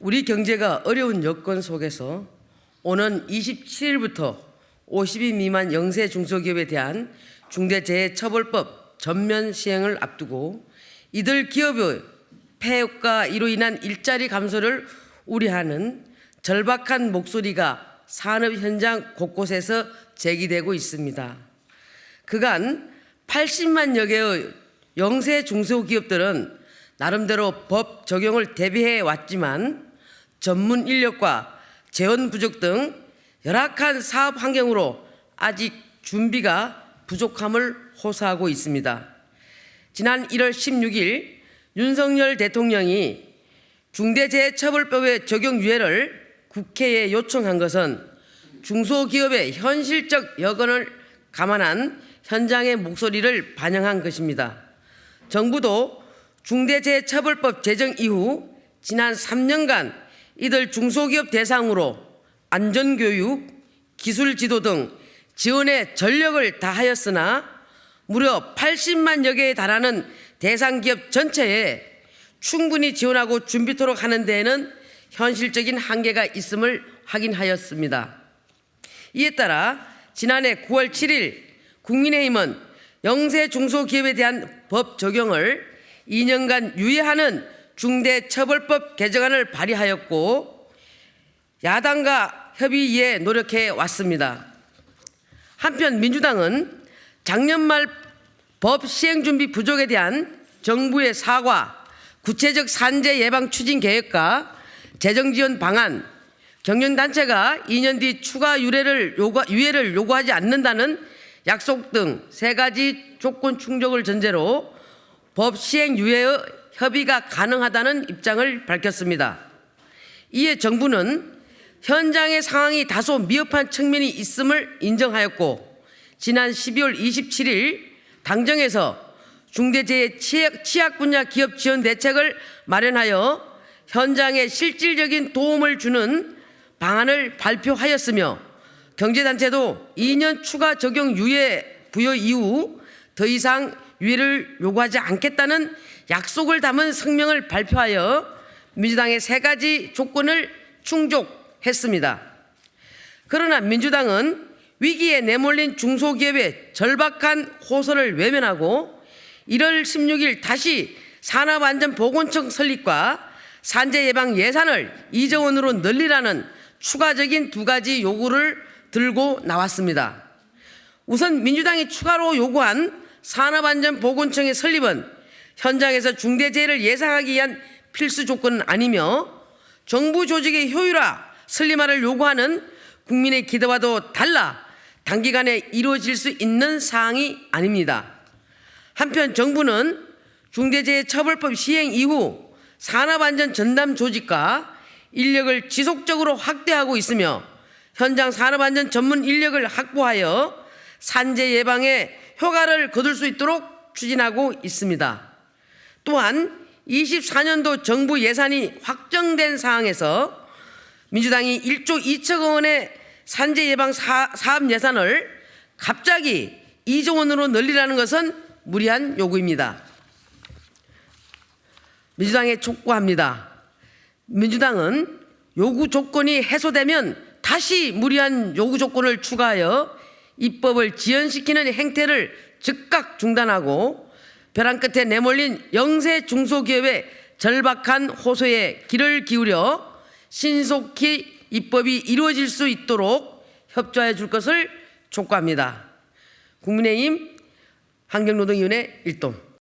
우리 경제가 어려운 여건 속에서 오는 27일부터 50인 미만 영세 중소기업에 대한 중대재해처벌법 전면 시행을 앞두고 이들 기업의 폐업과 이로 인한 일자리 감소를 우려하는 절박한 목소리가 산업 현장 곳곳에서 제기되고 있습니다. 그간 80만여 개의 영세 중소기업들은 나름대로 법 적용을 대비해 왔지만 전문 인력과 재원 부족 등 열악한 사업 환경으로 아직 준비가 부족함을 호소하고 있습니다. 지난 1월 16일 윤석열 대통령이 중대재해처벌법의 적용 유예를 국회에 요청한 것은 중소기업의 현실적 여건을 감안한 현장의 목소리를 반영한 것입니다. 정부도 중대재해처벌법 제정 이후 지난 3년간 이들 중소기업 대상으로 안전교육, 기술지도 등 지원에 전력을 다하였으나 무려 80만여 개에 달하는 대상 기업 전체에 충분히 지원하고 준비토록 하는 데에는 현실적인 한계가 있음을 확인하였습니다. 이에 따라 지난해 9월 7일 국민의힘은 영세 중소기업에 대한 법 적용을 2년간 유예하는 중대처벌법 개정안을 발의하였고 야당과 협의에 노력해 왔습니다. 한편 민주당은 작년 말 법 시행 준비 부족에 대한 정부의 사과, 구체적 산재 예방 추진 계획과 재정 지원 방안, 경영단체가 2년 뒤 추가 유예를 요구하지 않는다는 약속 등 3가지 조건 충족을 전제로 법 시행 유예의 협의가 가능하다는 입장을 밝혔습니다. 이에 정부는 현장의 상황이 다소 미흡한 측면이 있음을 인정하였고 지난 12월 27일 당정에서 중대재해 취약 분야 기업 지원 대책을 마련하여 현장에 실질적인 도움을 주는 방안을 발표하였으며 경제단체도 2년 추가 적용 유예 부여 이후 더 이상 유예를 요구하지 않겠다는 약속을 담은 성명을 발표하여 민주당의 3가지 조건을 충족했습니다. 그러나 민주당은 위기에 내몰린 중소기업의 절박한 호소를 외면하고 1월 16일 다시 산업안전보건청 설립과 산재 예방 예산을 2조 원으로 늘리라는 추가적인 2가지 요구를 들고 나왔습니다. 우선 민주당이 추가로 요구한 산업안전보건청의 설립은 현장에서 중대재해를 예상하기 위한 필수 조건은 아니며 정부 조직의 효율화, 슬림화를 요구하는 국민의 기대와도 달라 단기간에 이루어질 수 있는 사항이 아닙니다. 한편 정부는 중대재해처벌법 시행 이후 산업안전 전담 조직과 인력을 지속적으로 확대하고 있으며 현장 산업안전 전문 인력을 확보하여 산재 예방에 효과를 거둘 수 있도록 추진하고 있습니다. 또한 24년도 정부 예산이 확정된 상황에서 민주당이 1조 2천 원의 산재 예방 사업 예산을 갑자기 2조 원으로 늘리라는 것은 무리한 요구입니다. 민주당에 촉구합니다. 민주당은 요구 조건이 해소되면 다시 무리한 요구 조건을 추가하여 입법을 지연시키는 행태를 즉각 중단하고 벼랑 끝에 내몰린 영세 중소기업의 절박한 호소에 귀를 기울여 신속히 입법이 이루어질 수 있도록 협조해 줄 것을 촉구합니다. 국민의힘 환경노동위원회 일동